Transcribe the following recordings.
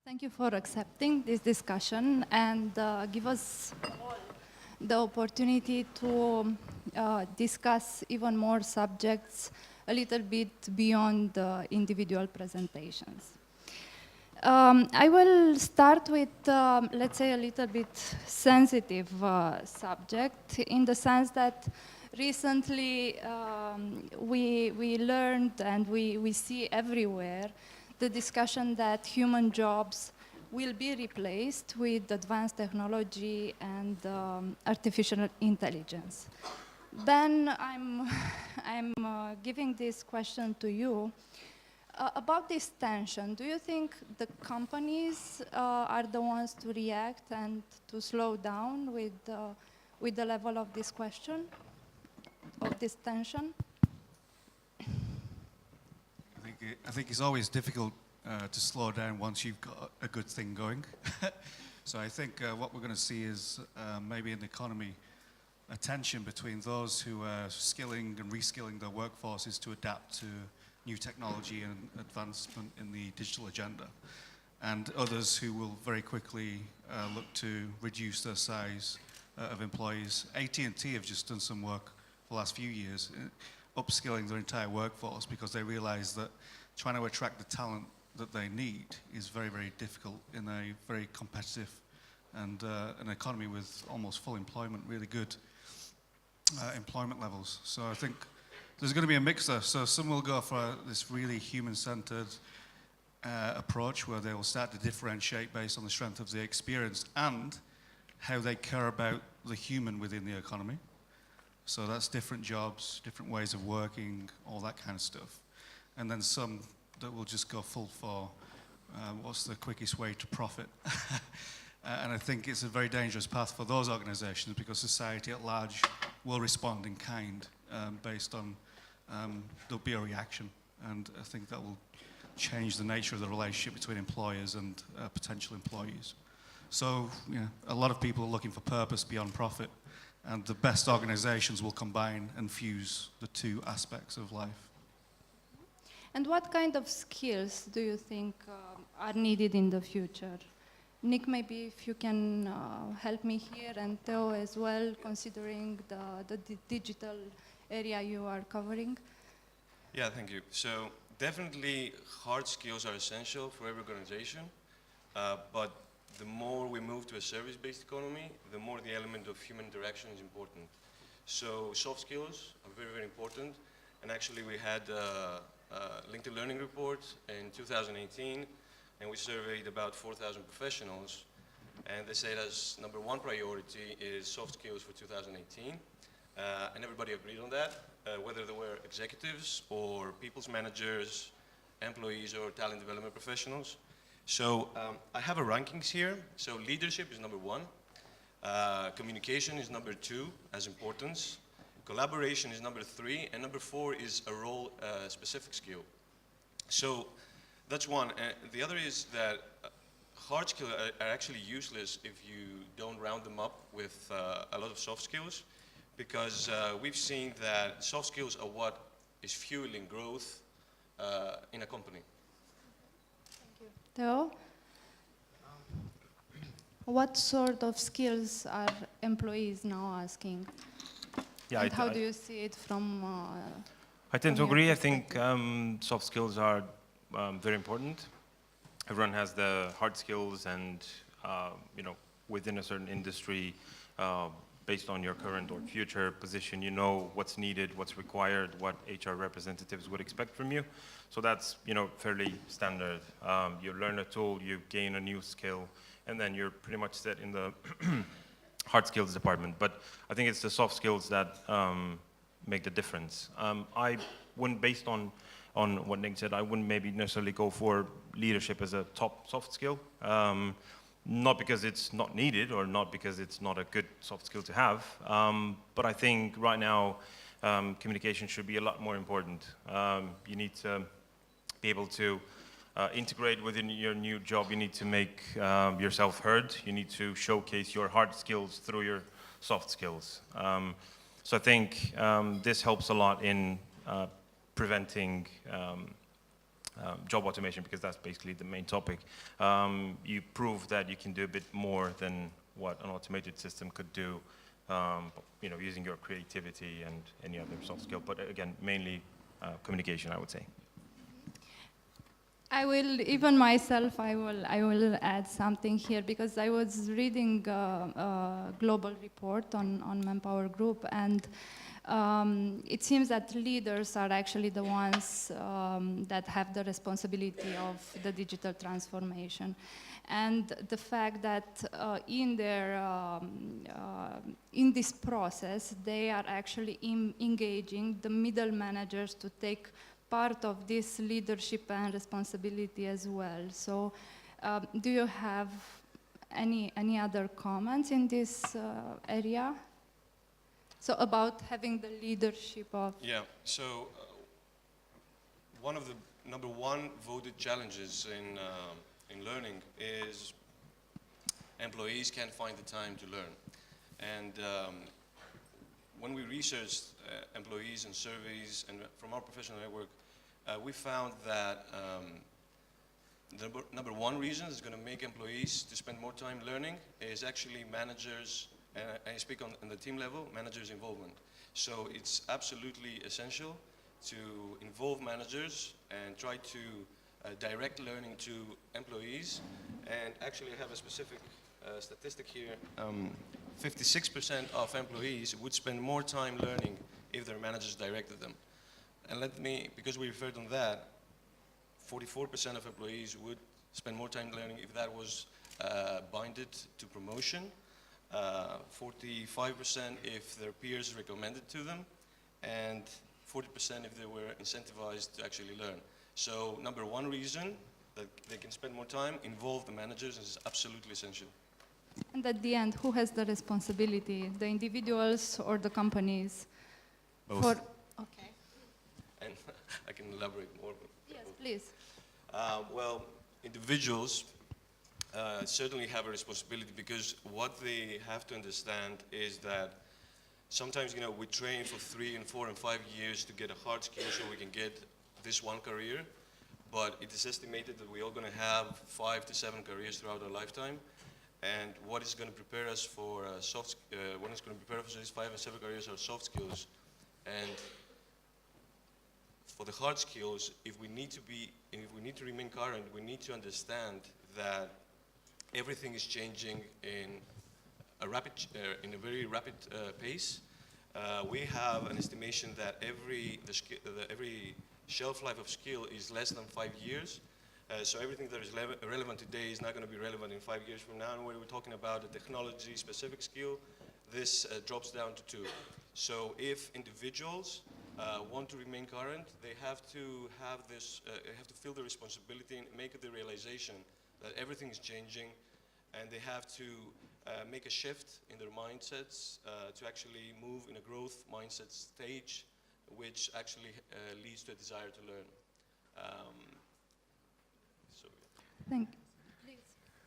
Thank you for accepting this discussion and give us all the opportunity to discuss even more subjects a little bit beyond the individual presentations. I will start with, let's say, a little bit sensitive subject in the sense that recently we learned and we see everywhere the discussion that human jobs will be replaced with advanced technology and artificial intelligence. Ben, I'm giving this question to you. About this tension, do you think the companies are the ones to react and to slow down with the level of this question, of this tension? I think it's always difficult to slow down once you've got a good thing going. So I think what we're going to see is maybe in the economy a tension between those who are skilling and reskilling their workforces to adapt to new technology and advancement in the digital agenda, and others who will very quickly look to reduce their size of employees. AT&T have just done some work for the last few years upskilling their entire workforce because they realize that trying to attract the talent that they need is very, very difficult in a very competitive and an economy with almost full employment, really good employment levels. So I think there's going to be a mix there. So some will go for this really human-centered approach where they will start to differentiate based on the strength of the experience and how they care about the human within the economy. So that's different jobs, different ways of working, all that kind of stuff. And then some that will just go full for what's the quickest way to profit. And I think it's a very dangerous path for those organizations because society at large will respond in kind based on there'll be a reaction. And I think that will change the nature of the relationship between employers and potential employees. So a lot of people are looking for purpose beyond profit. And the best organizations will combine and fuse the two aspects of life. And what kind of skills do you think are needed in the future? Nick, maybe if you can help me here, and Theo as well, considering the digital area you are covering. Yeah, thank you. So definitely hard skills are essential for every organization, but the more we move to a service-based economy, the more the element of human interaction is important. So soft skills are very, very important. And actually we had a LinkedIn Learning report in 2018, and we surveyed about 4,000 professionals. And they said as number one priority is soft skills for 2018. And everybody agreed on that, whether they were executives or people's managers, employees or talent development professionals. So I have a rankings here. So leadership is number one. Communication is number two as importance. Collaboration is number three. And number four is a role specific skill. So that's one. The other is that hard skills are actually useless if you don't round them up with a lot of soft skills, because we've seen that soft skills are what is fueling growth in a company. Theo, what sort of skills are employees now asking? Yeah, and how do you see it from I tend to agree. I think soft skills are very important. Everyone has the hard skills, and within a certain industry, based on your current or future position, you know what's needed, what's required, what HR representatives would expect from you. So that's fairly standard. You learn a tool, you gain a new skill, and then you're pretty much set in the hard skills department. But I think it's the soft skills that make the difference. I wouldn't, based on what Nick said, I wouldn't maybe necessarily go for leadership as a top soft skill. Not because it's not needed or not because it's not a good soft skill to have, but I think right now communication should be a lot more important. You need to be able to integrate within your new job. You need to make yourself heard. You need to showcase your hard skills through your soft skills. So I think this helps a lot in preventing job automation, because that's basically the main topic, you prove that you can do a bit more than what an automated system could do, using your creativity and any other soft skill. But again, mainly communication, I would say. I will add something here, because I was reading a global report on Manpower Group, and it seems that leaders are actually the ones that have the responsibility of the digital transformation. And the fact that in this process, they are actually engaging the middle managers to take part of this leadership and responsibility as well. So do you have any other comments in this area? So about having the leadership of... Yeah, so one of the number one voted challenges in learning is employees can't find the time to learn. And when we researched employees and surveys, and from our professional network, we found that the number one reason that's going to make employees to spend more time learning is actually managers, and I speak on the team level, managers' involvement. So it's absolutely essential to involve managers and try to direct learning to employees. And actually I have a specific statistic here. 56% of employees would spend more time learning if their managers directed them. And because we referred on that, 44% of employees would spend more time learning if that was binded to promotion, 45% if their peers recommended to them, and 40% if they were incentivized to actually learn. So number one reason that they can spend more time, involve the managers, is absolutely essential. And at the end, who has the responsibility, the individuals or the companies? Both. Okay. And I can elaborate more. Yes, please. Well, individuals certainly have a responsibility, because what they have to understand is that sometimes, we train for 3 and 4 and 5 years to get a hard skill so we can get this one career, but it is estimated that we're all going to have 5 to 7 careers throughout our lifetime. And what is going to prepare us for what is going to prepare us for these 5 and 7 careers are soft skills. And for the hard skills, if we need to remain current, we need to understand that everything is changing in a very rapid pace. We have an estimation that every shelf life of skill is less than 5 years. So everything that is relevant today is not going to be relevant in 5 years from now. And when we're talking about a technology-specific skill, this drops down to 2. So if individuals want to remain current, they have to have this, have to feel the responsibility and make the realization that everything is changing, and they have to make a shift in their mindsets to actually move in a growth mindset stage, which actually leads to a desire to learn. So, yeah. Thank you. Please.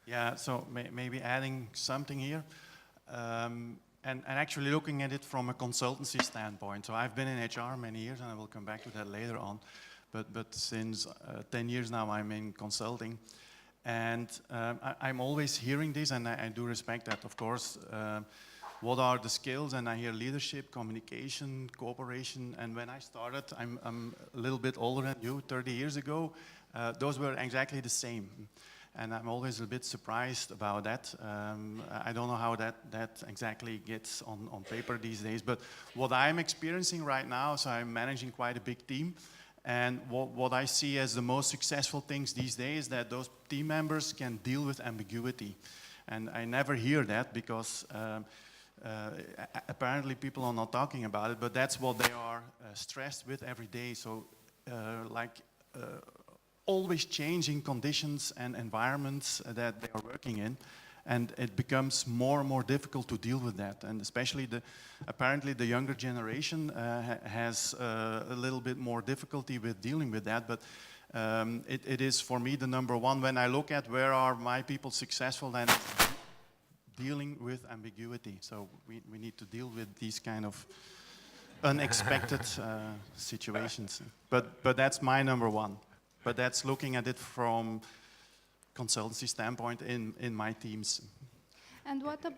Yeah, so maybe adding something here, and actually looking at it from a consultancy standpoint. So I've been in HR many years, and I will come back to that later on, but since 10 years now I'm in consulting. And I'm always hearing this, and I do respect that, of course. What are the skills? And I hear leadership, communication, cooperation. And when I started, I'm a little bit older than you, 30 years ago, those were exactly the same. And I'm always a bit surprised about that. I don't know how that exactly gets on paper these days. But what I'm experiencing right now, so I'm managing quite a big team. And what I see as the most successful things these days, that those team members can deal with ambiguity. And I never hear that because apparently people are not talking about it, but that's what they are stressed with every day. So always changing conditions and environments that they are working in. And it becomes more and more difficult to deal with that. And especially apparently the younger generation has a little bit more difficulty with dealing with that. But it is for me the number one. When I look at where are my people successful, then dealing with ambiguity. So we need to deal with these kind of unexpected situations. But that's my number one. But that's looking at it from consultancy standpoint in my teams. And what a,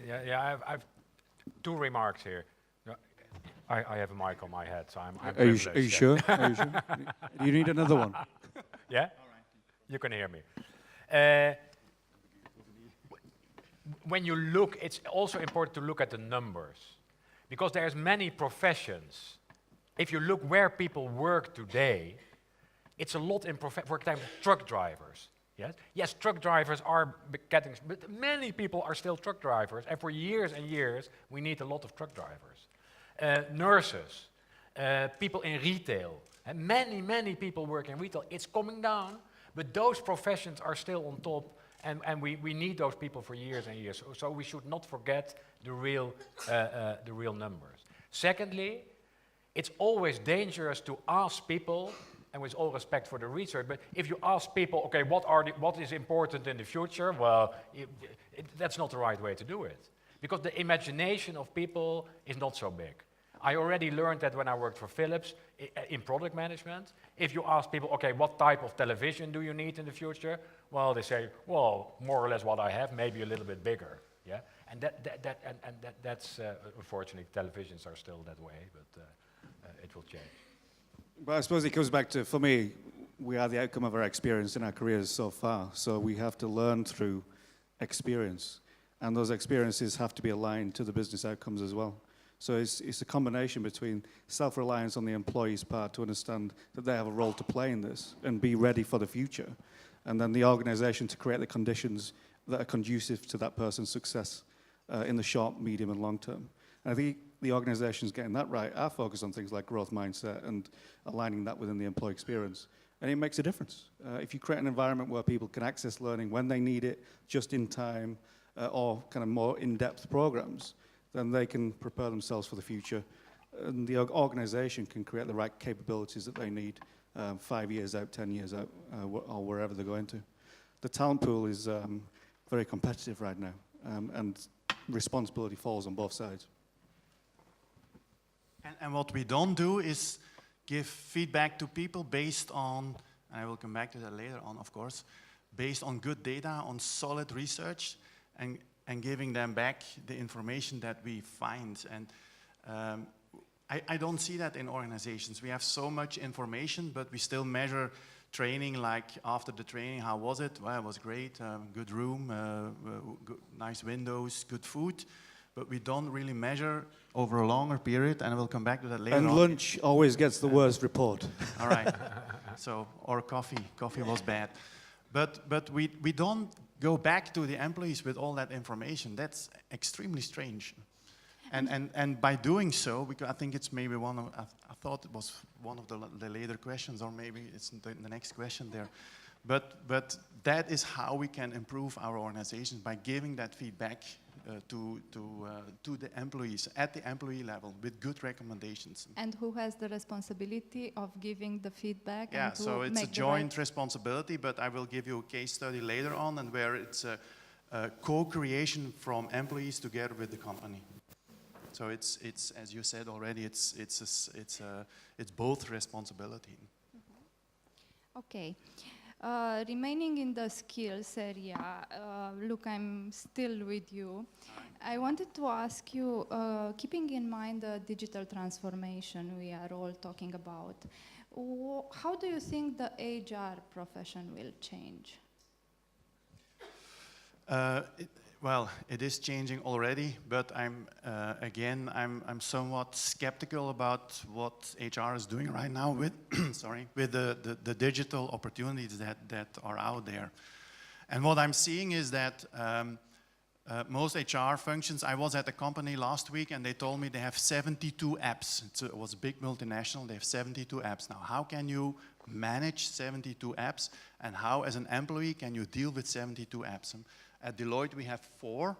Yeah, I've two remarks here. No, I have a mic on my head, so I'm Are you privileged, yeah. sure? Are you sure? Do you need another one? Yeah? You can hear me. When you look, it's also important to look at the numbers, because there's many professions. If you look where people work today, it's a lot in, for example, truck drivers. Yes? Yes, truck drivers are getting, but many people are still truck drivers, and for years and years, we need a lot of truck drivers. Nurses, people in retail, and many people work in retail. It's coming down, but those professions are still on top, and we need those people for years and years. So we should not forget the real numbers. Secondly, it's always dangerous to ask people, and with all respect for the research, but if you ask people, okay, what is important in the future? Well, that's not the right way to do it, because the imagination of people is not so big. I already learned that when I worked for Philips in product management. If you ask people, okay, what type of television do you need in the future? Well, they say, well, more or less what I have, maybe a little bit bigger. Yeah, and that's unfortunately, televisions are still that way, but it will change. But I suppose it comes back to, for me, we are the outcome of our experience in our careers so far. So we have to learn through experience. And those experiences have to be aligned to the business outcomes as well. So it's a combination between self-reliance on the employee's part to understand that they have a role to play in this and be ready for the future. And then the organization to create the conditions that are conducive to that person's success in the short, medium, and long term. And I think the organization's getting that right. Our focus on things like growth mindset and aligning that within the employee experience. And it makes a difference. If you create an environment where people can access learning when they need it, just in time, or kind of more in-depth programs, then they can prepare themselves for the future. And the organization can create the right capabilities that they need 5 years out, 10 years out, or wherever they're going to. The talent pool is very competitive right now, and responsibility falls on both sides. And what we don't do is give feedback to people based on, and I will come back to that later on, of course, based on good data, on solid research, and giving them back the information that we find. And I don't see that in organizations. We have so much information, but we still measure training, like after the training, how was it? Well, it was great, good room, nice windows, good food. But we don't really measure over a longer period, and I will come back to that later on. And lunch always gets the worst report. All right. So, or coffee was bad. But we don't go back to the employees with all that information. That's extremely strange. And by doing so, I think it's maybe one of, I thought it was one of the later questions, or maybe it's the next question there. But that is how we can improve our organizations, by giving that feedback to the employees at the employee level with good recommendations. and who has the responsibility of giving the feedback? Yeah, and to so it's a make the joint responsibility, but I will give you a case study later on, and where it's a co-creation from employees together with the company. So it's as you said already, it's both responsibility. Okay. Remaining in the skills area, look, I'm still with you. I wanted to ask you, keeping in mind the digital transformation we are all talking about, how do you think the HR profession will change? Well, it is changing already, but I'm somewhat skeptical about what HR is doing right now with, with the digital opportunities that are out there. And what I'm seeing is that most HR functions, I was at a company last week and they told me they have 72 apps. It was a big multinational, they have 72 apps. Now, how can you manage 72 apps, and how as an employee can you deal with 72 apps? At Deloitte, we have 4,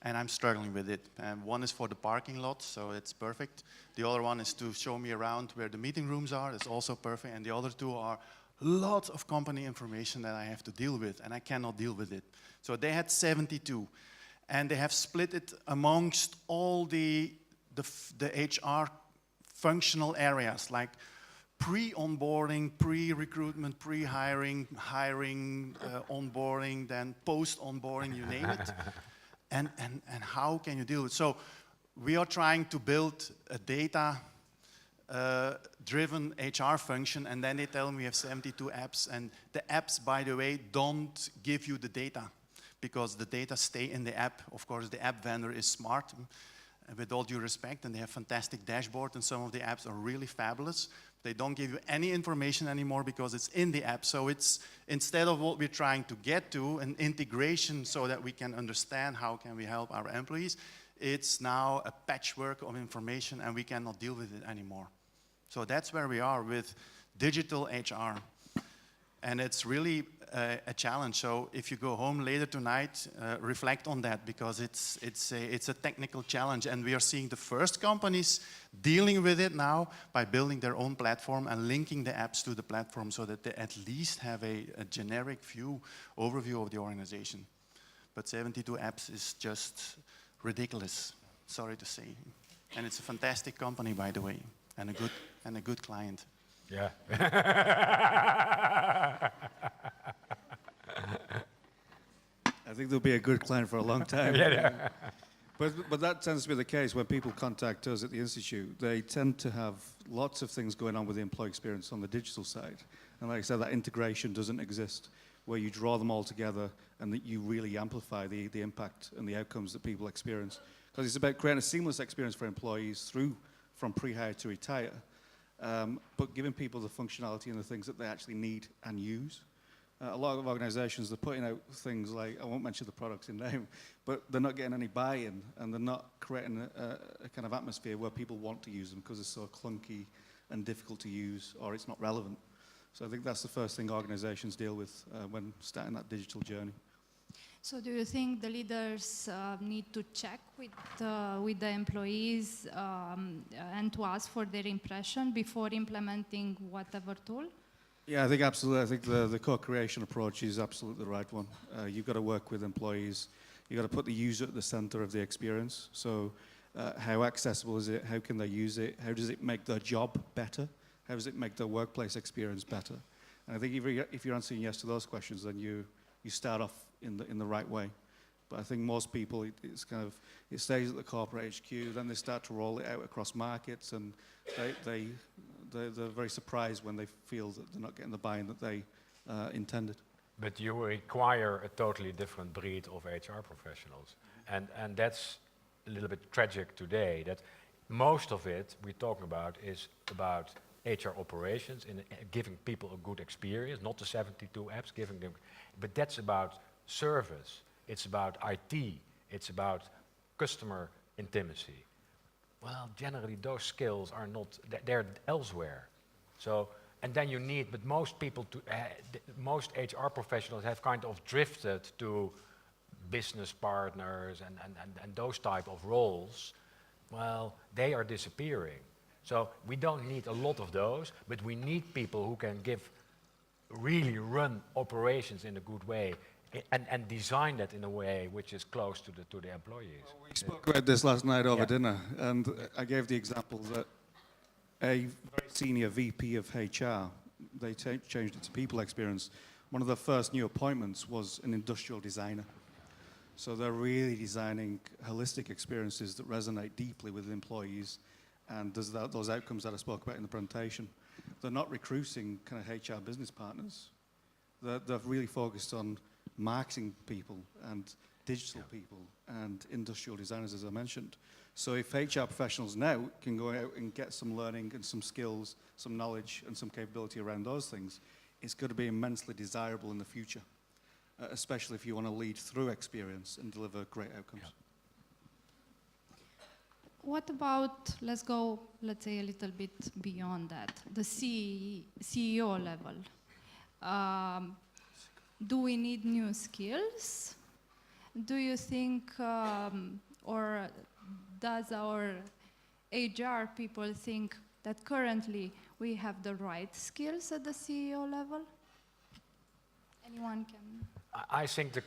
and I'm struggling with it. And one is for the parking lot, so it's perfect. The other one is to show me around where the meeting rooms are. It's also perfect. And the other 2 are lots of company information that I have to deal with, and I cannot deal with it. So they had 72, and they have split it amongst all the HR functional areas, like pre-onboarding, pre-recruitment, pre-hiring, hiring, onboarding, then post-onboarding, you name it. And how can you deal with it? So we are trying to build a data driven HR function, and then they tell me we have 72 apps, and the apps, by the way, don't give you the data because the data stay in the app. Of course, the app vendor is smart, with all due respect, and they have fantastic dashboard, and some of the apps are really fabulous. They don't give you any information anymore because it's in the app. So it's, instead of what we're trying to get to, an integration so that we can understand how can we help our employees, it's now a patchwork of information and we cannot deal with it anymore. So that's where we are with digital HR. And it's really a challenge. So if you go home later tonight, reflect on that because it's a technical challenge. And we are seeing the first companies dealing with it now by building their own platform and linking the apps to the platform so that they at least have a generic overview of the organization. But 72 apps is just ridiculous, sorry to say. And it's a fantastic company, by the way, and a good client. Yeah. I think they'll be a good client for a long time. Yeah. But that tends to be the case when people contact us at the Institute. They tend to have lots of things going on with the employee experience on the digital side. And like I said, that integration doesn't exist, where you draw them all together and that you really amplify the impact and the outcomes that people experience. Because it's about creating a seamless experience for employees from pre-hire to retire, but giving people the functionality and the things that they actually need and use. A lot of organizations, they're putting out things like, I won't mention the products in name, but they're not getting any buy-in and they're not creating a kind of atmosphere where people want to use them because it's so clunky and difficult to use or it's not relevant. So I think that's the first thing organizations deal with when starting that digital journey. So do you think the leaders need to check with the employees and to ask for their impression before implementing whatever tool? Yeah, I think absolutely. I think the co-creation approach is absolutely the right one. You've got to work with employees. You've got to put the user at the center of the experience. So how accessible is it? How can they use it? How does it make their job better? How does it make their workplace experience better? And I think if you're answering yes to those questions, then you start off in the right way. But I think most people, it stays at the corporate HQ, then they start to roll it out across markets, and they're very surprised when they feel that they're not getting the buy-in that they intended. But you require a totally different breed of HR professionals. And that's a little bit tragic today, that most of it we talk about is about HR operations, in giving people a good experience, not the 72 apps, giving them, but that's about service, it's about IT, it's about customer intimacy. Well, generally those skills are not, they're elsewhere. So, and then you need, but most people, most HR professionals have kind of drifted to business partners and those type of roles. Well, they are disappearing. So we don't need a lot of those, but we need people who can really run operations in a good way and design that in a way which is close to the employees. Well, we spoke about this last night over dinner, and I gave the example that a very senior VP of HR, they changed it to people experience. One of the first new appointments was an industrial designer. So they're really designing holistic experiences that resonate deeply with employees, and there's those outcomes that I spoke about in the presentation. They're not recruiting kind of HR business partners. They're really focused on marketing people and digital people and industrial designers, as I mentioned. So if HR professionals now can go out and get some learning and some skills, some knowledge and some capability around those things, it's going to be immensely desirable in the future, especially if you want to lead through experience and deliver great outcomes. Yeah. What about, let's say a little bit beyond that, the CEO level. Do we need new skills? Do you think, or does our HR people think that currently we have the right skills at the CEO level? Anyone can? I think the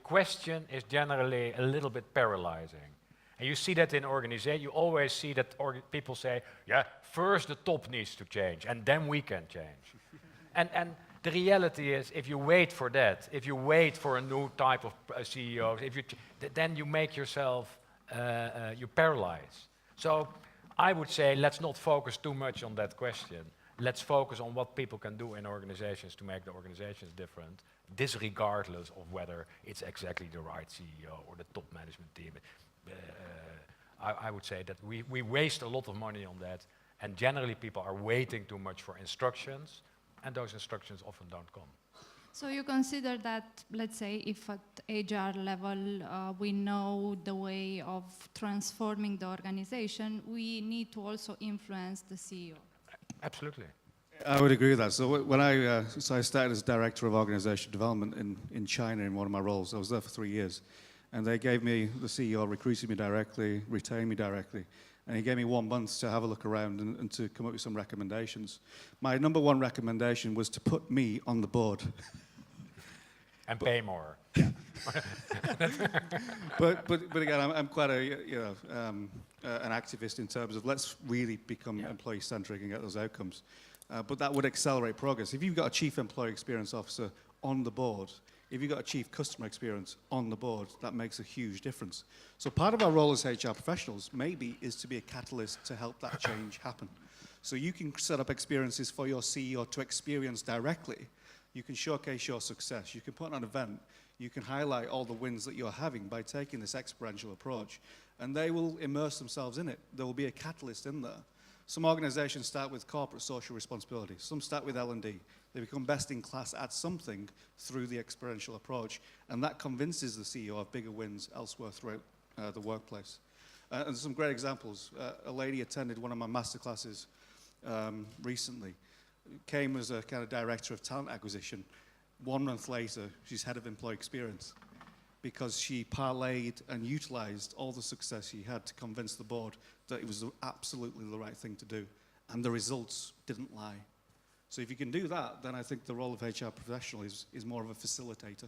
question is generally a little bit paralyzing. And you see that in organization, you always see that people say, yeah, first the top needs to change, and then we can change. and the reality is, if you wait for that, if you wait for a new type of CEO, then you make yourself, you paralyze. So I would say, let's not focus too much on that question. Let's focus on what people can do in organizations to make the organizations different, disregardless of whether it's exactly the right CEO or the top management team. I would say that we waste a lot of money on that, and generally people are waiting too much for instructions, and those instructions often don't come. So you consider that, let's say, if at HR level we know the way of transforming the organization, we need to also influence the CEO. Absolutely. I would agree with that. So when I started as director of organization development in China in one of my roles. I was there for 3 years, and they gave me, the CEO recruited me directly, retained me directly, and he gave me 1 month to have a look around and to come up with some recommendations. My number one recommendation was to put me on the board. And pay more. But again, I'm quite an activist in terms of let's really become employee-centric and get those outcomes. But that would accelerate progress. If you've got a chief employee experience officer on the board, if you've got a chief customer experience on the board, that makes a huge difference. So part of our role as HR professionals maybe is to be a catalyst to help that change happen. So you can set up experiences for your CEO to experience directly. You can showcase your success. You can put on an event. You can highlight all the wins that you're having by taking this experiential approach. And they will immerse themselves in it. There will be a catalyst in there. Some organizations start with corporate social responsibility. Some start with L&D. They become best in class at something through the experiential approach. And that convinces the CEO of bigger wins elsewhere throughout the workplace. And some great examples. A lady attended one of my masterclasses recently. Came as a kind of director of talent acquisition. 1 month later, she's head of employee experience because she parlayed and utilized all the success she had to convince the board that it was absolutely the right thing to do. And the results didn't lie. So if you can do that, then I think the role of HR professional is more of a facilitator,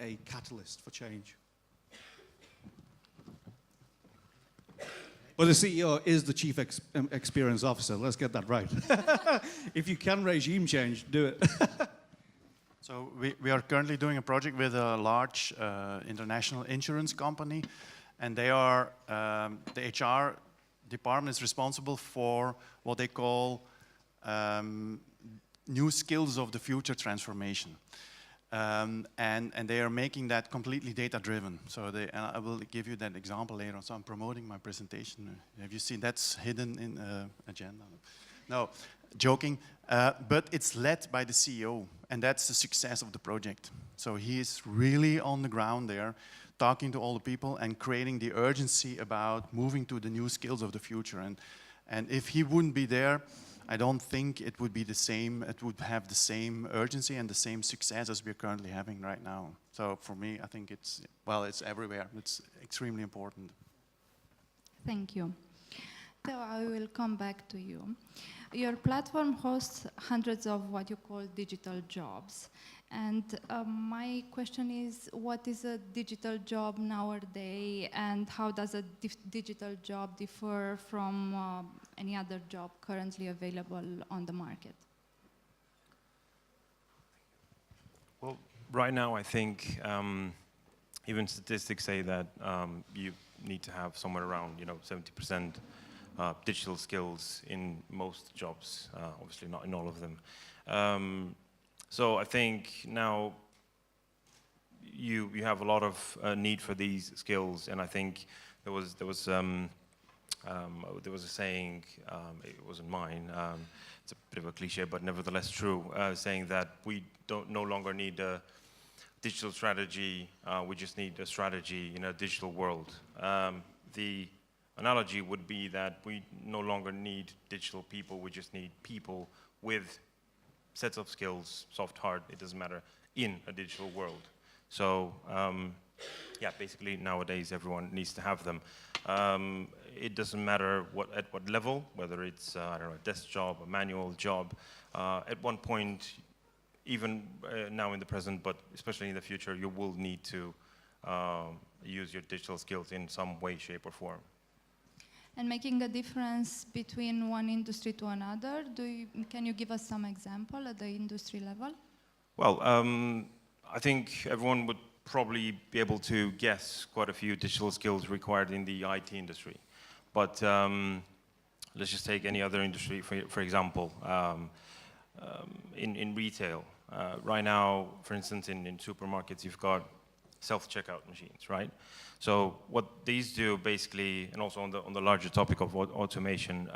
a catalyst for change. But the CEO is the chief experience officer. Let's get that right. If you can regime change, do it. So we are currently doing a project with a large international insurance company, and they are, the HR department is responsible for what they call new skills of the future transformation. And they are making that completely data-driven. So I will give you that example later on. So I'm promoting my presentation. Have you seen that's hidden in agenda? No, joking. But it's led by the CEO, and that's the success of the project. So he is really on the ground there, talking to all the people and creating the urgency about moving to the new skills of the future. And if he wouldn't be there, I don't think it would be the same, it would have the same urgency and the same success as we're currently having right now. So for me, I think it's everywhere. It's extremely important. Thank you. Theo, I will come back to you. Your platform hosts hundreds of what you call digital jobs. And my question is, what is a digital job nowadays, and how does a digital job differ from any other job currently available on the market? Well, right now I think even statistics say that you need to have somewhere around 70% digital skills in most jobs, obviously not in all of them. So I think now you have a lot of need for these skills, and I think there was a saying, it wasn't mine, it's a bit of a cliche but nevertheless true, saying that we no longer need a digital strategy, we just need a strategy in a digital world. The analogy would be that we no longer need digital people, we just need people with sets of skills, soft, hard, it doesn't matter, in a digital world. So, yeah, basically nowadays everyone needs to have them. It doesn't matter at what level, whether it's, I don't know, a desk job, a manual job. At one point, even now in the present, but especially in the future, you will need to use your digital skills in some way, shape, or form. And making a difference between one industry to another, can you give us some example at the industry level? Well, I think everyone would probably be able to guess quite a few digital skills required in the IT industry. But let's just take any other industry, for example, in retail. Right now, for instance, in supermarkets, you've got self-checkout machines, right? So what these do basically, and also on the larger topic of automation,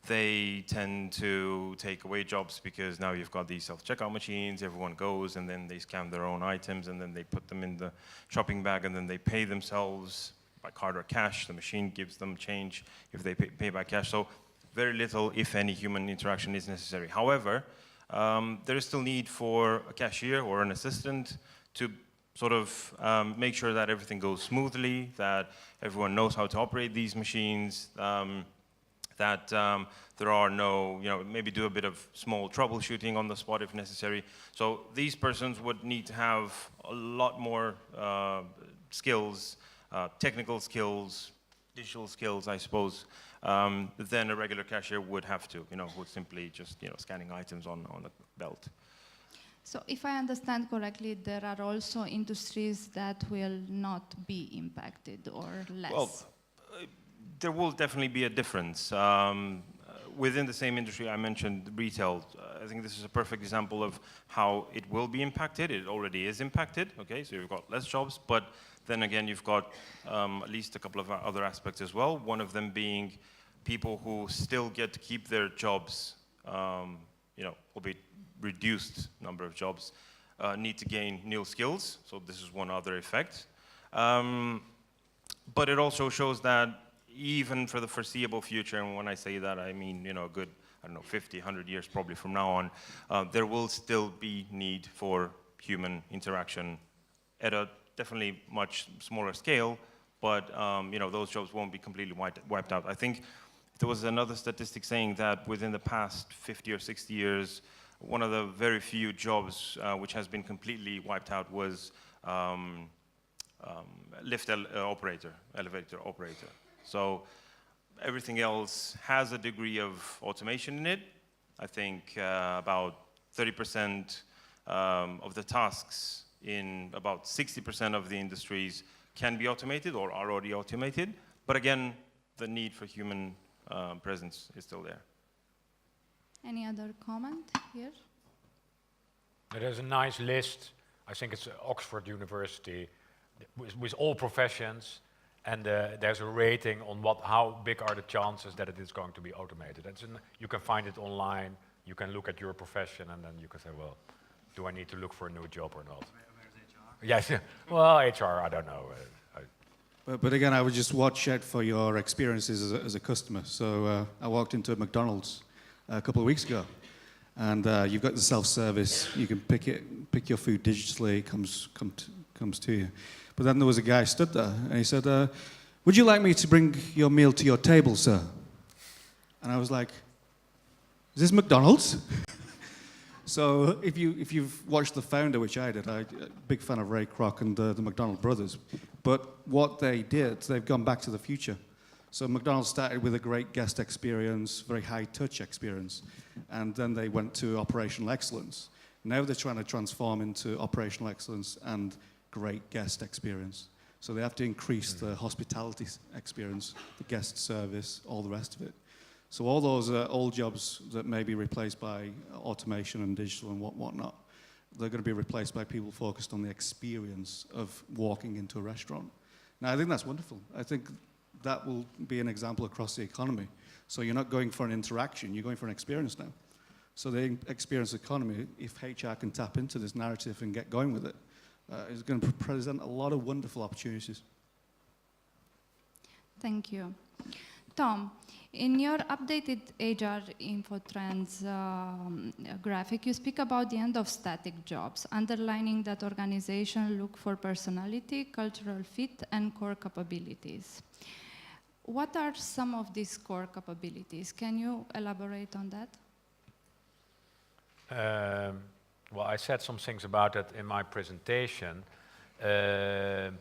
they tend to take away jobs because now you've got these self-checkout machines, everyone goes and then they scan their own items and then they put them in the shopping bag and then they pay themselves by card or cash. The machine gives them change if they pay by cash. So very little, if any, human interaction is necessary. However, there is still need for a cashier or an assistant to sort of make sure that everything goes smoothly, that everyone knows how to operate these machines, that there are no, maybe do a bit of small troubleshooting on the spot if necessary. So these persons would need to have a lot more skills, technical skills, digital skills, I suppose, than a regular cashier would have to, who's simply just, scanning items on a belt. So if I understand correctly, there are also industries that will not be impacted or less. Well, there will definitely be a difference. Within the same industry I mentioned, retail, I think this is a perfect example of how it will be impacted. It already is impacted, okay? So you've got less jobs, but then again, you've got at least a couple of other aspects as well. One of them being people who still get to keep their jobs, albeit reduced number of jobs, need to gain new skills. So this is one other effect. But it also shows that even for the foreseeable future, and when I say that, I mean, a good, 50, 100 years probably from now on, there will still be need for human interaction at a definitely much smaller scale, but, those jobs won't be completely wiped out. I think there was another statistic saying that within the past 50 or 60 years, one of the very few jobs which has been completely wiped out was elevator operator. So everything else has a degree of automation in it. I think about 30% of the tasks in about 60% of the industries can be automated or are already automated. But again, the need for human presence is still there. Any other comment here? There's a nice list. I think it's Oxford University with all professions, and there's a rating on how big are the chances that it is going to be automated. You can find it online. You can look at your profession, and then you can say, well, do I need to look for a new job or not? Yes. Well, HR, I don't know. But again, I would just watch out for your experiences as a customer. So I walked into McDonald's a couple of weeks ago, and you've got the self-service. You can pick your food digitally. It comes to you. But then there was a guy stood there, and he said, "Would you like me to bring your meal to your table, sir?" And I was like, "Is this McDonald's?" So if you've watched The Founder, which I did, I'm a big fan of Ray Kroc and the McDonald brothers. But what they did, they've gone back to the future. So McDonald's started with a great guest experience, very high-touch experience, and then they went to operational excellence. Now they're trying to transform into operational excellence and great guest experience. So they have to increase the hospitality experience, the guest service, all the rest of it. So all those old jobs that may be replaced by automation and digital and whatnot, they're going to be replaced by people focused on the experience of walking into a restaurant. Now, I think that's wonderful. I think that will be an example across the economy. So you're not going for an interaction, you're going for an experience now. So the experience economy, if HR can tap into this narrative and get going with it, is going to present a lot of wonderful opportunities. Thank you. Tom, in your updated HR InfoTrends graphic, you speak about the end of static jobs, underlining that organizations look for personality, cultural fit, and core capabilities. What are some of these core capabilities? Can you elaborate on that? Well, I said some things about it in my presentation. And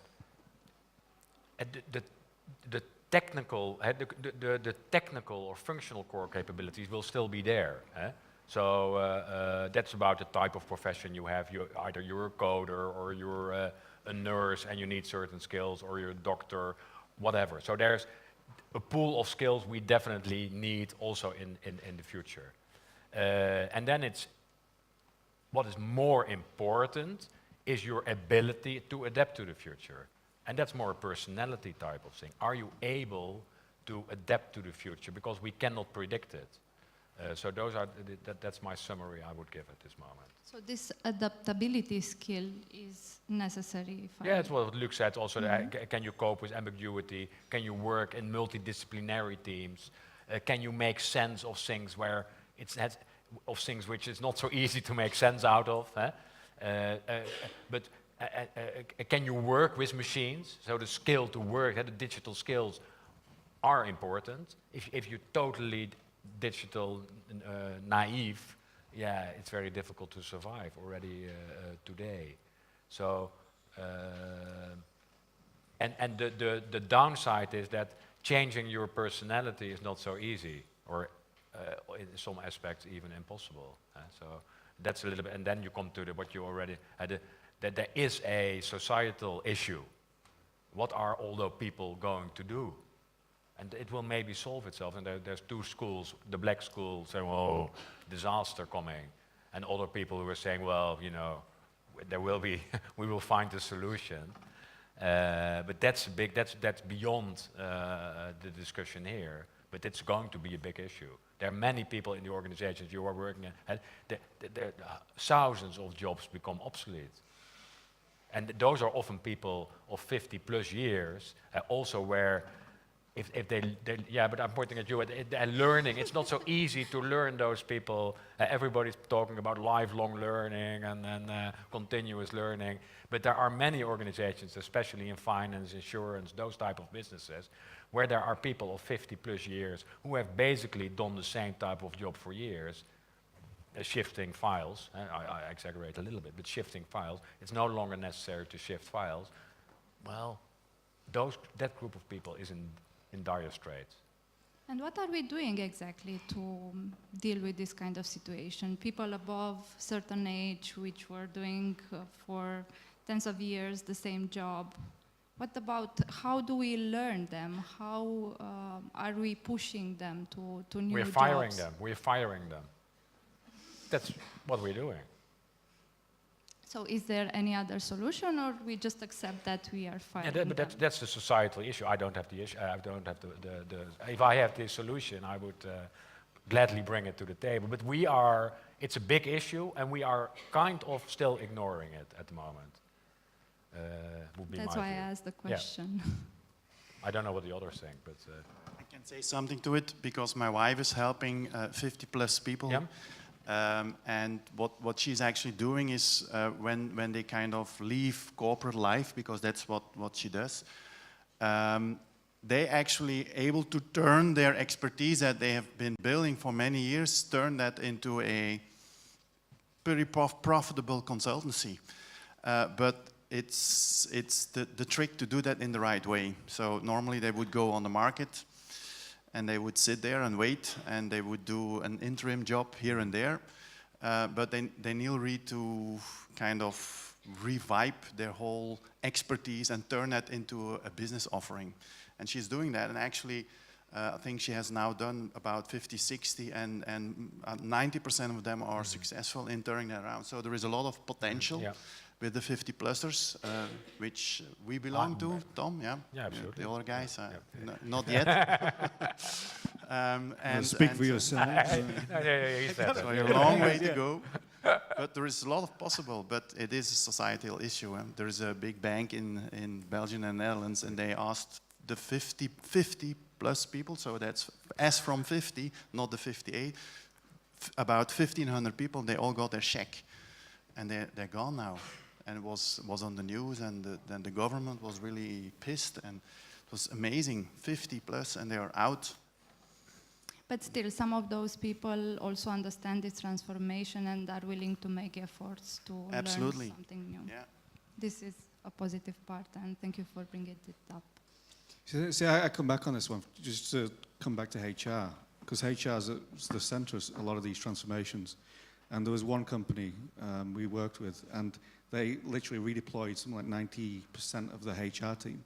the technical, the technical or functional core capabilities will still be there. So that's about the type of profession you have. Either you're a coder or you're a nurse and you need certain skills, or you're a doctor, whatever. So there's a pool of skills we definitely need also in the future. And then it's what is more important is your ability to adapt to the future. And that's more a personality type of thing. Are you able to adapt to the future? Because we cannot predict it. So those are that's my summary I would give at this moment. So this adaptability skill is necessary. Yeah, it's what Luc said also. Can you cope with ambiguity? Can you work in multidisciplinary teams? Can you make sense of things where of things which is not so easy to make sense out of? But can you work with machines? So the skill to work, the digital skills are important. If you're totally digital naive, yeah, it's very difficult to survive already today. So, and the downside is that changing your personality is not so easy, or in some aspects even impossible. So that's a little bit, and then you come to what you already had, that there is a societal issue. What are all those people going to do? And it will maybe solve itself. And there's two schools, the black school saying, "Oh, disaster coming," and other people who are saying, "Well, you know, there will be, we will find a solution." But that's big. That's beyond the discussion here. But it's going to be a big issue. There are many people in the organizations you are working in. Thousands of jobs become obsolete. And those are often people of 50 plus years, also where if they yeah, but I'm pointing at you, they're learning. It's not so easy to learn those people. Everybody's talking about lifelong learning and continuous learning. But there are many organizations, especially in finance, insurance, those type of businesses, where there are people of 50 plus years who have basically done the same type of job for years, shifting files. I exaggerate a little bit, but shifting files. It's no longer necessary to shift files. Well, that group of people is in dire straits. And what are we doing exactly to deal with this kind of situation? People above certain age, which were doing for tens of years the same job. What about, how do we learn them? How are we pushing them to new jobs? We're firing them. That's what we're doing. So is there any other solution, or we just accept that we are firing them? But that's the societal issue. I don't have the issue. I don't have the if I have the solution, I would gladly bring it to the table. But it's a big issue, and we are kind of still ignoring it at the moment. Would be That's my why I view. asked the question. I don't know what the others think, but I can say something to it because my wife is helping 50 plus people. Yeah. And what she's actually doing is when they kind of leave corporate life, because that's what she does, they actually able to turn their expertise that they have been building for many years, turn that into a very profitable consultancy. But it's the trick to do that in the right way. So normally they would go on the market and they would sit there and wait, and they would do an interim job here and there. But they need to kind of revive their whole expertise and turn that into a business offering. And she's doing that, and actually I think she has now done about 50, 60, and 90% of them are successful in turning that around. So there is a lot of potential. Yeah. With the 50-plussers, which we belong to, Tom, yeah? Yeah, absolutely. The other guys, Yeah. not yet. Speak for yourself. He said So that. a long way to go. But there is a lot of possible, but it is a societal issue. There is a big bank in Belgium and Netherlands, and they asked the 50 plus people, so that's as from 50, not the 58, about 1,500 people, they all got their check. And they're gone now. And it was on the news, and then the government was really pissed, and it was amazing, 50 plus, and they are out. But still, some of those people also understand this transformation and are willing to make efforts to Absolutely. learn something new. Yeah. This is a positive part, and thank you for bringing it up. See, I come back on this one, just to come back to HR, because HR is the center of a lot of these transformations. And there was one company we worked with, and they literally redeployed something like 90% of the HR team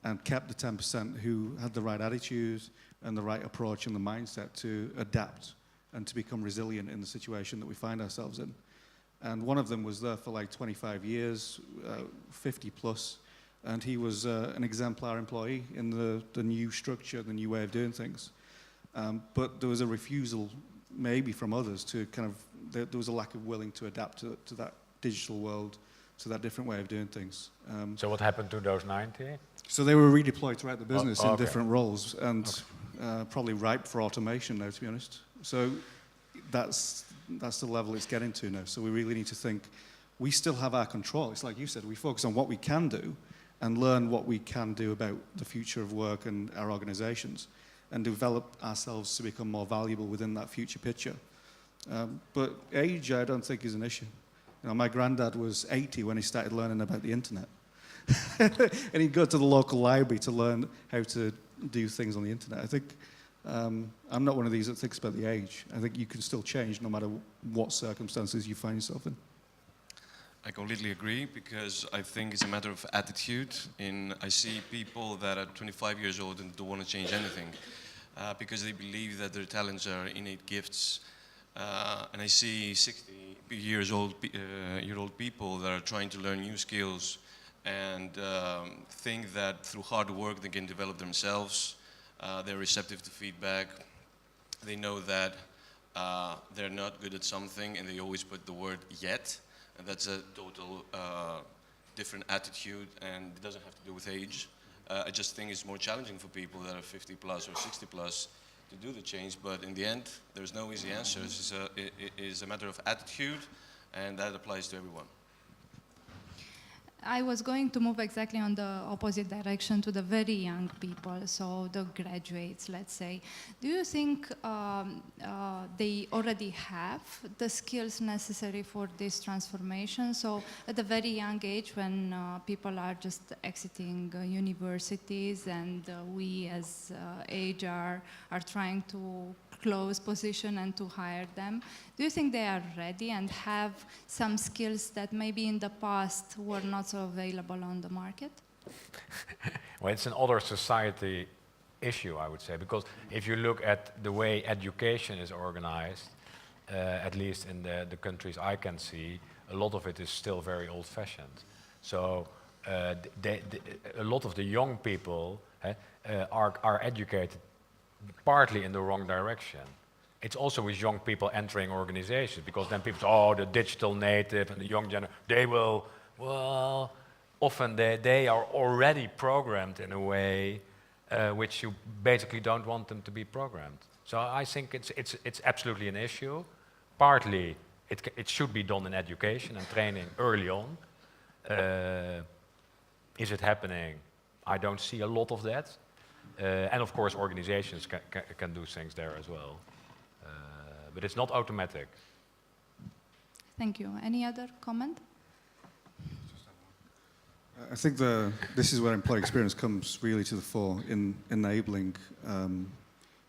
and kept the 10% who had the right attitude and the right approach and the mindset to adapt and to become resilient in the situation that we find ourselves in. And one of them was there for like 25 years, 50 plus, and he was an exemplar employee in the new structure, the new way of doing things. But there was a refusal maybe from others to kind of, there was a lack of willing to adapt to that digital world, to that different way of doing things. So what happened to those 90? So they were redeployed throughout the business in okay. different roles, and probably ripe for automation now, to be honest. So that's the level it's getting to now. So we really need to think, we still have our control. It's like you said, we focus on what we can do and learn what we can do about the future of work and our organizations, and develop ourselves to become more valuable within that future picture. But age, I don't think, is an issue. You know, my granddad was 80 when he started learning about the internet. And he'd go to the local library to learn how to do things on the internet. I think I'm not one of these that thinks about the age. I think you can still change no matter what circumstances you find yourself in. I completely agree, because I think it's a matter of attitude. I see people that are 25 years old and don't want to change anything because they believe that their talents are innate gifts. And I see 60-year-old people that are trying to learn new skills and think that through hard work they can develop themselves. They're receptive to feedback. They know that they're not good at something, and they always put the word yet. And that's a total different attitude, and it doesn't have to do with age. I just think it's more challenging for people that are 50 plus or 60 plus to do the change, but in the end, there's no easy answers. It is a matter of attitude, and that applies to everyone. I was going to move exactly on the opposite direction to the very young people, so the graduates, let's say. Do you think they already have the skills necessary for this transformation? So at a very young age, when people are just exiting universities, and we as HR are trying to close position and to hire them, do you think they are ready and have some skills that maybe in the past were not so available on the market? Well, it's an other society issue, I would say, because if you look at the way education is organized, at least in the countries I can see, a lot of it is still very old-fashioned. So a lot of the young people are educated partly in the wrong direction. It's also with young people entering organizations, because then people say, oh, the digital native and the young generation, they will, well, often they are already programmed in a way which you basically don't want them to be programmed. So I think it's absolutely an issue. Partly it should be done in education and training early on. Is it happening? I don't see a lot of that. And of course, organizations can do things there as well. But it's not automatic. Thank you. Any other comment? I think this is where employee experience comes really to the fore in enabling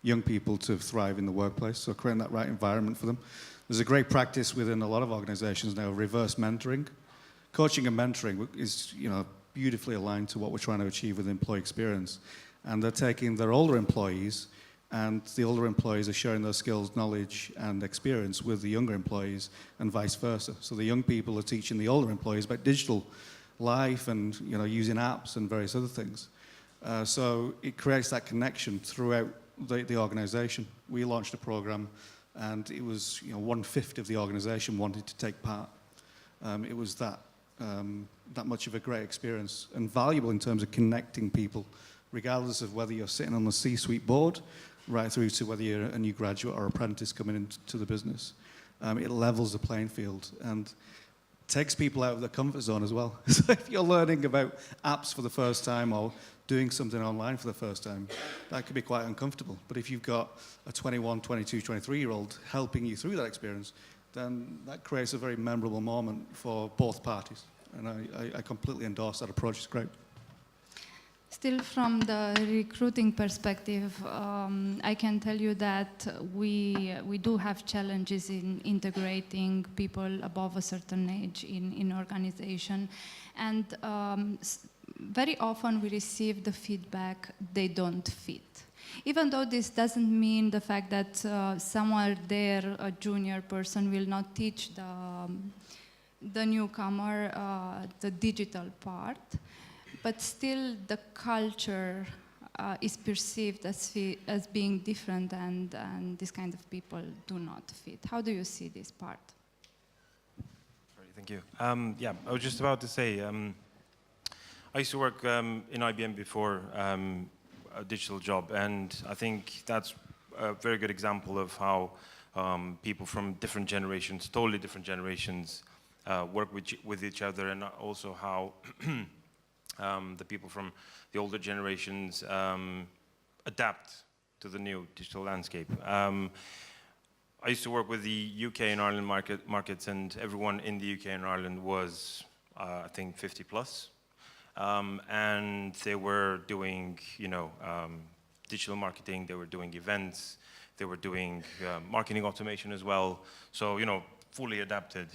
young people to thrive in the workplace, so creating that right environment for them. There's a great practice within a lot of organizations now, reverse mentoring. Coaching and mentoring is, beautifully aligned to what we're trying to achieve with employee experience. And they're taking their older employees, and the older employees are sharing their skills, knowledge, and experience with the younger employees, and vice versa. So the young people are teaching the older employees about digital life and using apps and various other things. So it creates that connection throughout the organization. We launched a program, and it was 1/5 of the organization wanted to take part. It was that much of a great experience and valuable in terms of connecting people, regardless of whether you're sitting on the C-suite board, right through to whether you're a new graduate or apprentice coming into the business. It levels the playing field and takes people out of their comfort zone as well. So if you're learning about apps for the first time or doing something online for the first time, that could be quite uncomfortable. But if you've got a 21, 22, 23-year-old helping you through that experience, then that creates a very memorable moment for both parties. and I completely endorse that approach. It's great. Still from the recruiting perspective, I can tell you that we do have challenges in integrating people above a certain age in organization. And very often we receive the feedback they don't fit. Even though this doesn't mean the fact that somewhere there, a junior person will not teach the newcomer the digital part, but still the culture is perceived as being different, and this kind of people do not fit. How do you see this part? Sorry, thank you. Yeah, I was just about to say, I used to work in IBM before, a digital job, and I think that's a very good example of how people from different generations, totally different generations, work with each other, and also how the people from the older generations adapt to the new digital landscape. I used to work with the UK and Ireland markets, and everyone in the UK and Ireland was, I think, 50 plus. And they were doing, digital marketing, they were doing events, they were doing marketing automation as well. So, fully adapted.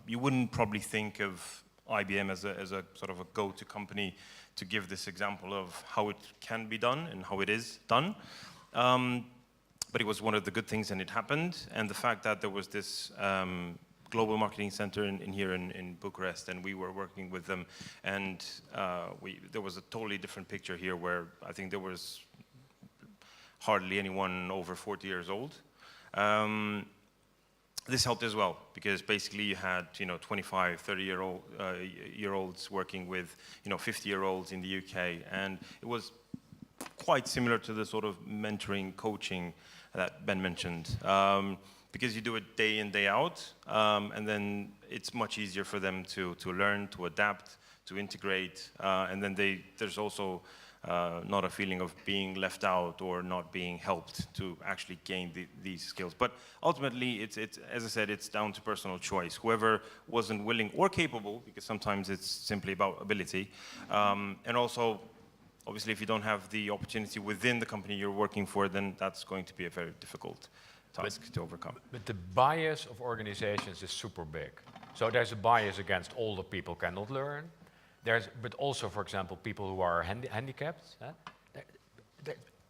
You wouldn't probably think of IBM as a sort of a go-to company to give this example of how it can be done and how it is done. But it was one of the good things, and it happened. And the fact that there was this global marketing center here in Bucharest, and we were working with them, and there was a totally different picture here where I think there was hardly anyone over 40 years old. This helped as well, because basically you had 25, 30-year-olds working with 50-year-olds in the UK, and it was quite similar to the sort of mentoring, coaching that Ben mentioned, because you do it day in, day out, and then it's much easier for them to learn, to adapt, to integrate, and then there's also not a feeling of being left out or not being helped to actually gain these skills. But ultimately, it's as I said, it's down to personal choice. Whoever wasn't willing or capable, because sometimes it's simply about ability, and also, obviously, if you don't have the opportunity within the company you're working for, then that's going to be a very difficult task to overcome. But the bias of organizations is super big. So there's a bias against older people cannot learn. But also, for example, people who are handicapped.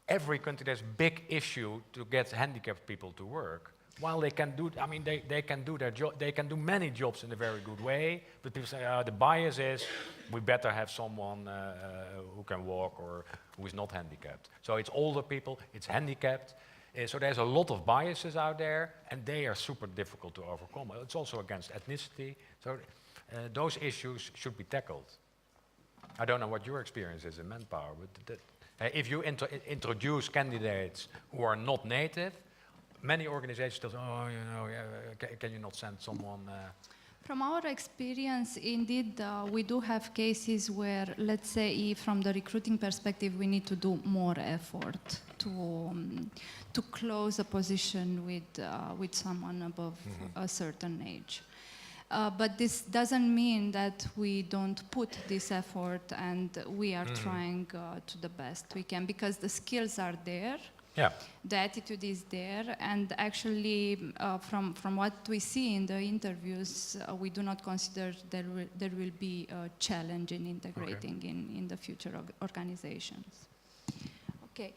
Every country, there's a big issue to get handicapped people to work. While they can do, they can do their job, they can do many jobs in a very good way, but people say, the bias is, we better have someone who can walk or who is not handicapped. So it's older people, it's handicapped. So there's a lot of biases out there, and they are super difficult to overcome. It's also against ethnicity. So those issues should be tackled. I don't know what your experience is in Manpower, but if you introduce candidates who are not native, many organizations still say, can you not send someone? From our experience, indeed, we do have cases where, let's say, from the recruiting perspective, we need to do more effort to close a position with someone above a certain age. But this doesn't mean that we don't put this effort, and we are trying to the best we can, because the skills are there. Yeah. The attitude is there, and actually, from what we see in the interviews, we do not consider there will be a challenge in integrating in the future organizations. Okay.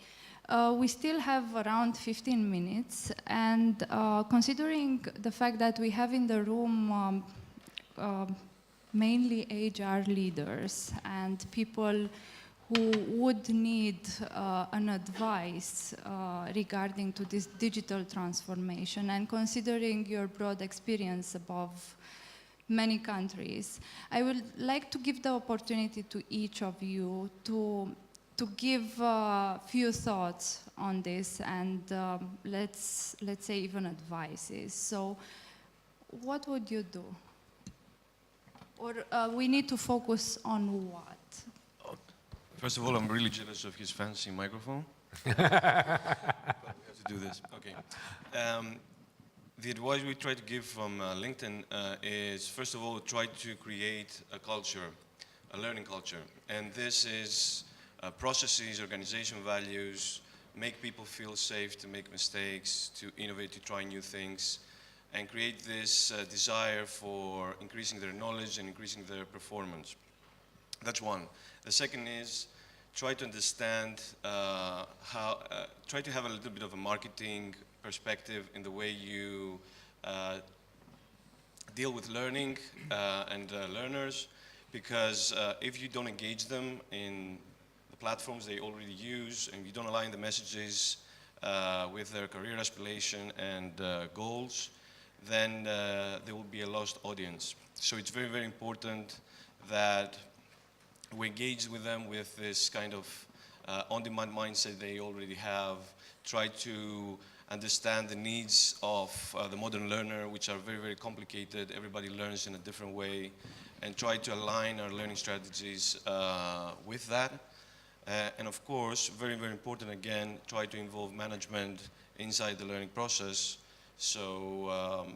We still have around 15 minutes, and considering the fact that we have in the room mainly HR leaders and people who would need an advice regarding to this digital transformation, and considering your broad experience above many countries, I would like to give the opportunity to each of you to give a few thoughts on this, and let's say even advices. So what would you do? Or we need to focus on what? First of all, I'm really jealous of his fancy microphone. But we have to do this. Okay. The advice we try to give from LinkedIn is, first of all, try to create a culture, a learning culture. And this is processes, organization values, make people feel safe to make mistakes, to innovate, to try new things, and create this desire for increasing their knowledge and increasing their performance. That's one. The second is try to understand try to have a little bit of a marketing perspective in the way you deal with learning and learners, because if you don't engage them in the platforms they already use and you don't align the messages with their career aspiration and goals, then there will be a lost audience. So it's very, very important that we engage with them with this kind of on-demand mindset they already have, try to understand the needs of the modern learner, which are very, very complicated. Everybody learns in a different way, and try to align our learning strategies with that. And of course, very, very important again, try to involve management inside the learning process, so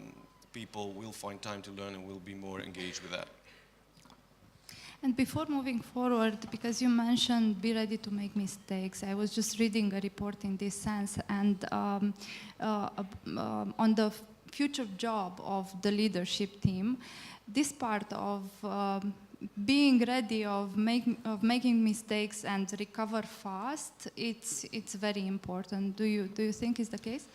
people will find time to learn and will be more engaged with that. And before moving forward, because you mentioned be ready to make mistakes, I was just reading a report in this sense, and on the future job of the leadership team, this part of being ready, of making mistakes and recover fast, it's very important. Do you think is the case?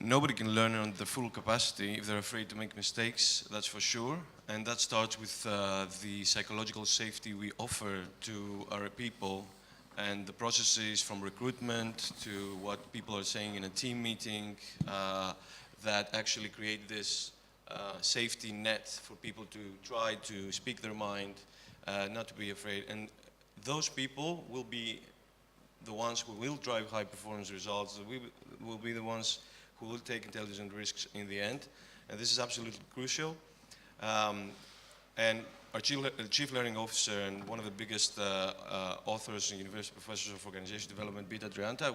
Nobody can learn on the full capacity if they're afraid to make mistakes, that's for sure. And that starts with the psychological safety we offer to our people, and the processes from recruitment to what people are saying in a team meeting that actually create this safety net for people to try to speak their mind, not to be afraid. And those people will be the ones who will drive high performance results. We will be the ones who will take intelligent risks in the end. And this is absolutely crucial. And our Chief Learning Officer and one of the biggest authors and university professors of organization development, Bita Drianta,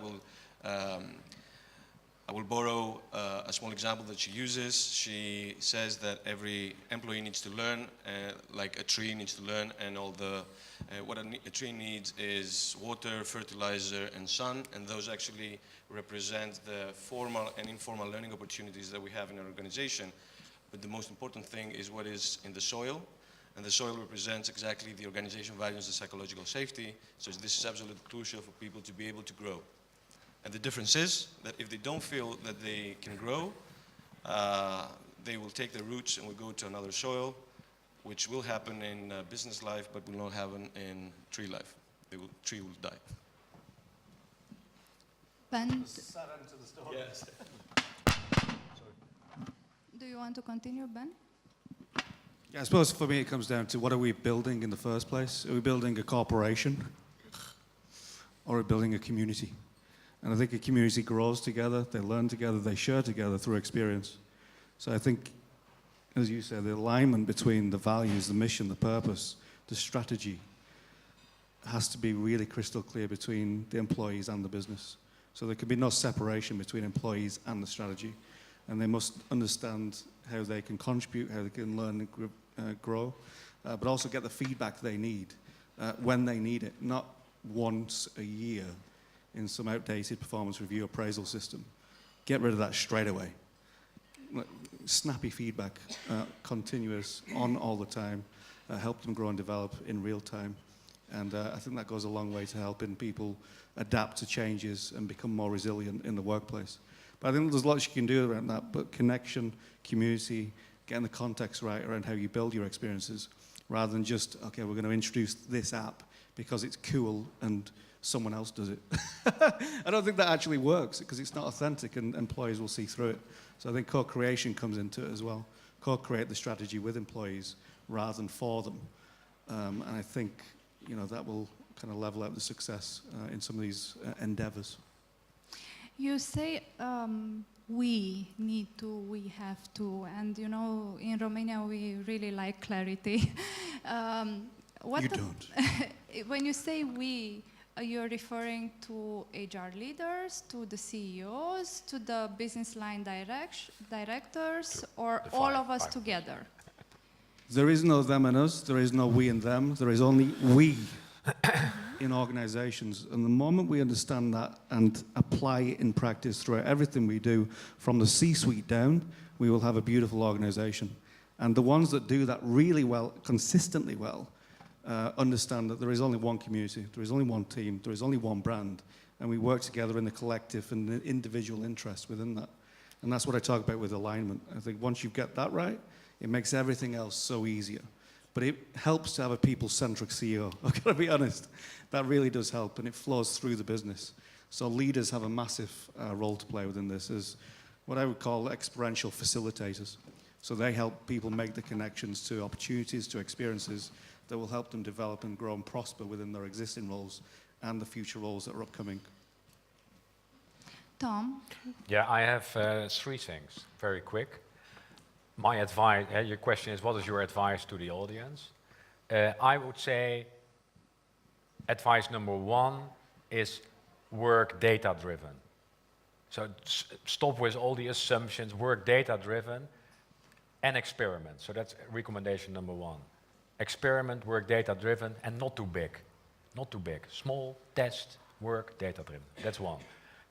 I will borrow a small example that she uses. She says that every employee needs to learn, like a tree needs to learn, and what a tree needs is water, fertilizer, and sun, and those actually represent the formal and informal learning opportunities that we have in our organization. But the most important thing is what is in the soil, and the soil represents exactly the organization values, the psychological safety, so this is absolutely crucial for people to be able to grow. And the difference is that if they don't feel that they can grow, they will take their roots and will go to another soil, which will happen in business life, but will not happen in tree life. Tree will die. Ben, Yes. do you want to continue, Ben? Yeah, I suppose for me it comes down to what are we building in the first place? Are we building a corporation? Or are we building a community? And I think a community grows together, they learn together, they share together through experience. So I think, as you said, the alignment between the values, the mission, the purpose, the strategy has to be really crystal clear between the employees and the business. So there can be no separation between employees and the strategy. And they must understand how they can contribute, how they can learn and grow, but also get the feedback they need when they need it, not once a year in some outdated performance review appraisal system. Get rid of that straight away. Snappy feedback, continuous, on all the time, help them grow and develop in real time. And I think that goes a long way to helping people adapt to changes and become more resilient in the workplace. But I think there's lots you can do around that, but connection, community, getting the context right around how you build your experiences, rather than just, okay, we're going to introduce this app because it's cool and someone else does it. I don't think that actually works because it's not authentic and employees will see through it. So I think co-creation comes into it as well. Co-create the strategy with employees rather than for them. And I think that will kind of level out the success in some of these endeavors. You say we need to, we have to, and in Romania we really like clarity. You don't. When you say we, you're referring to HR leaders, to the CEOs, to the business line directors, or The all five, of us five. together? There is no them and us, there is no we and them, there is only we in organizations. And the moment we understand that and apply it in practice throughout everything we do, from the C-suite down, we will have a beautiful organization. And the ones that do that really well, consistently well, understand that there is only one community, there is only one team, there is only one brand, and we work together in the collective and the individual interests within that. And that's what I talk about with alignment. I think once you get that right, it makes everything else so easier. But it helps to have a people-centric CEO. I've got to be honest. That really does help, and it flows through the business. So leaders have a massive role to play within this as what I would call experiential facilitators. So they help people make the connections to opportunities, to experiences that will help them develop and grow and prosper within their existing roles and the future roles that are upcoming. Tom? Yeah, I have 3 things, very quick. My advice, your question is, what is your advice to the audience? I would say advice number 1 is work data-driven. So stop with all the assumptions, work data-driven, and experiment. So that's recommendation number 1. Experiment, work data-driven, and not too big. Not too big. Small, test, work data-driven. That's 1.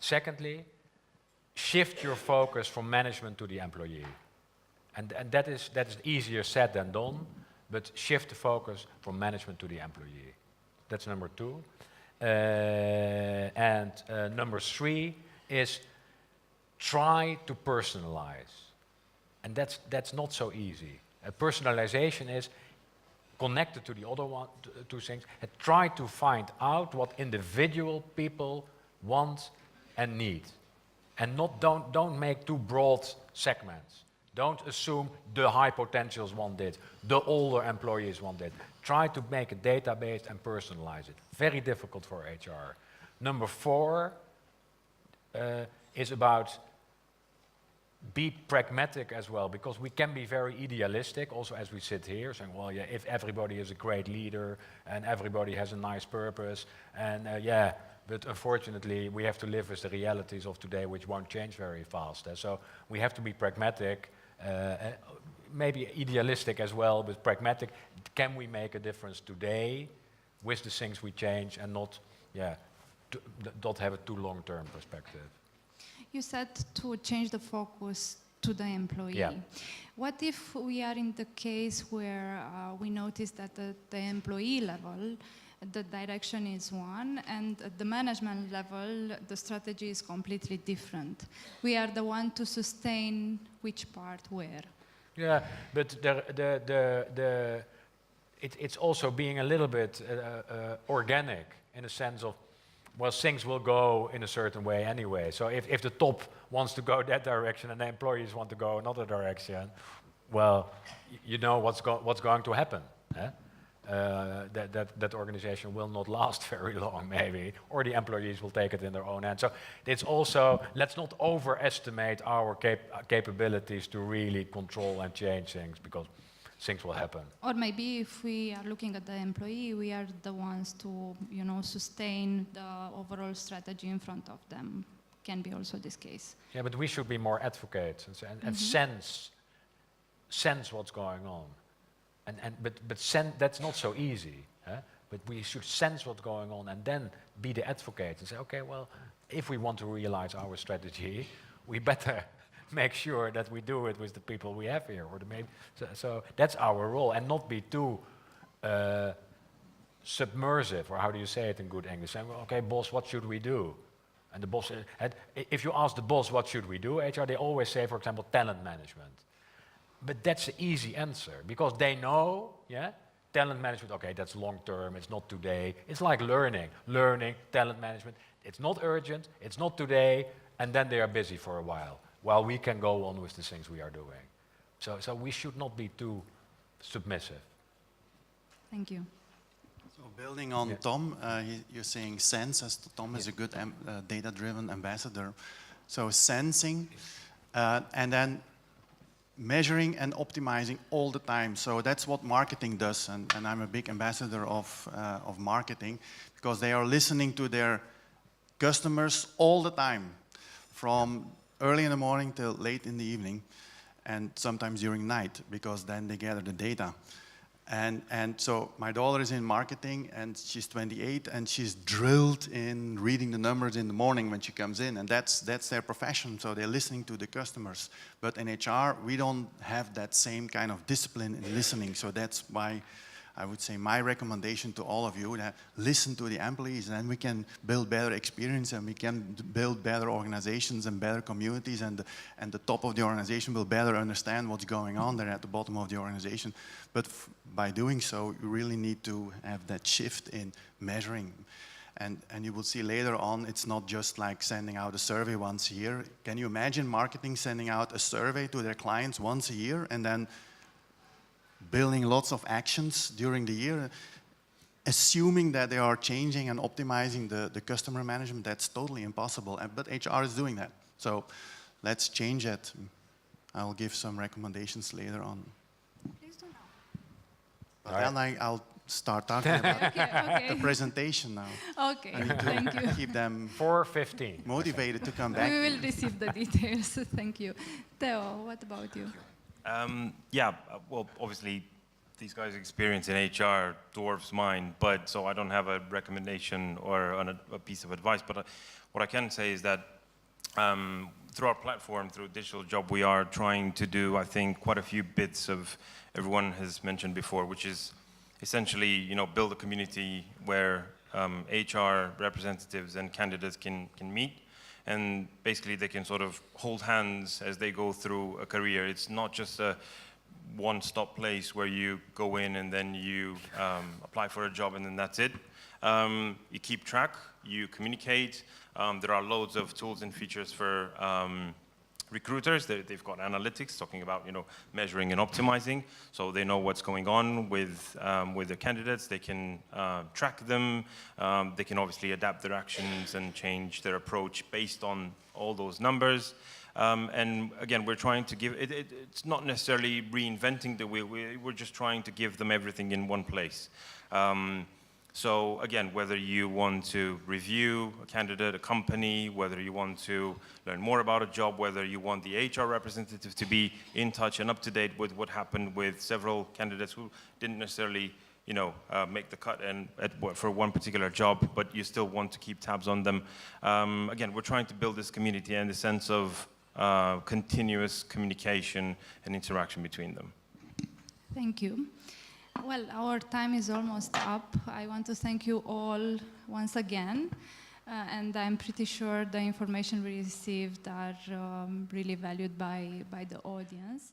Secondly, shift your focus from management to the employee. And that is easier said than done, but shift the focus from management to the employee. That's number 2. Number 3 is try to personalize. And that's not so easy. Personalization is connected to the other two things, and try to find out what individual people want and need. And don't make too broad segments. Don't assume the high potentials want it, the older employees want it. Try to make it database and personalize it. Very difficult for HR. Number 4 is about be pragmatic as well, because we can be very idealistic, also as we sit here, saying, well, yeah, if everybody is a great leader and everybody has a nice purpose, and but unfortunately we have to live with the realities of today, which won't change very fast. So we have to be pragmatic, maybe idealistic as well, but pragmatic. Can we make a difference today with the things we change, and not have a too long-term perspective? You said to change the focus to the employee. Yeah. What if we are in the case where we notice that at the employee level, the direction is one, and at the management level, the strategy is completely different? We are the one to sustain which part where? Yeah, but it's also being a little bit organic in a sense of, well, things will go in a certain way anyway. So if the top wants to go that direction and the employees want to go another direction, well, you know what's going to happen. Eh? That organization will not last very long, maybe, or the employees will take it in their own hands. So it's also, let's not overestimate our capabilities to really control and change things, because things will happen. Or maybe if we are looking at the employee, we are the ones to, sustain the overall strategy in front of them. Can be also this case. Yeah, but we should be more advocates and sense what's going on. But that's not so easy. But we should sense what's going on and then be the advocate and say, okay, well, if we want to realize our strategy, we better make sure that we do it with the people we have here. So that's our role, and not be too submersive, or how do you say it in good English? Saying, well, okay, boss, what should we do? And the boss, if you ask the boss, what should we do, HR, they always say, for example, talent management. But that's the easy answer, because they know, talent management, okay, that's long term, it's not today. It's like learning, talent management. It's not urgent, it's not today, and then they are busy for a while we can go on with the things we are doing. So we should not be too submissive. Thank you. So building on Tom, you're saying sense, as Tom is a good data-driven ambassador. So sensing, and then measuring and optimizing all the time. So that's what marketing does, and I'm a big ambassador of marketing, because they are listening to their customers all the time, from early in the morning till late in the evening, and sometimes during night, because then they gather the data. And so my daughter is in marketing, and she's 28, and she's drilled in reading the numbers in the morning when she comes in, and that's their profession, so they're listening to the customers. But in HR, we don't have that same kind of discipline in listening, so that's why I would say my recommendation to all of you, that listen to the employees, and then we can build better experience, and we can build better organizations and better communities, and the top of the organization will better understand what's going on there at the bottom of the organization. But by doing so, you really need to have that shift in measuring. And you will see later on, it's not just like sending out a survey once a year. Can you imagine marketing sending out a survey to their clients once a year, and then building lots of actions during the year, assuming that they are changing and optimizing the customer management? That's totally impossible, but HR is doing that. So let's change it. I'll give some recommendations later on. Please do now. But then I'll start talking about Okay. the presentation now. Okay, thank you. Keep them 4:15. motivated to come back. We will receive the details. Thank you. Theo, what about you? Well, obviously, these guys' experience in HR dwarfs mine, but so I don't have a recommendation or a piece of advice. But what I can say is that through our platform, through Digital Job, we are trying to do, I think, quite a few bits of everyone has mentioned before, which is essentially, build a community where HR representatives and candidates can meet. And basically, they can sort of hold hands as they go through a career. It's not just a one-stop place where you go in and then you apply for a job and then that's it. You keep track, you communicate. There are loads of tools and features for recruiters. They've got analytics talking about measuring and optimizing, so they know what's going on with the candidates. They can track them. They can obviously adapt their actions and change their approach based on all those numbers. And again, we're trying to give it's not necessarily reinventing the wheel. We're just trying to give them everything in one place. So again, whether you want to review a candidate, a company, whether you want to learn more about a job, whether you want the HR representative to be in touch and up to date with what happened with several candidates who didn't necessarily, make the cut for one particular job, but you still want to keep tabs on them. Again, we're trying to build this community and the sense of continuous communication and interaction between them. Thank you. Well, our time is almost up. I want to thank you all once again. And I'm pretty sure the information we received are really valued by the audience.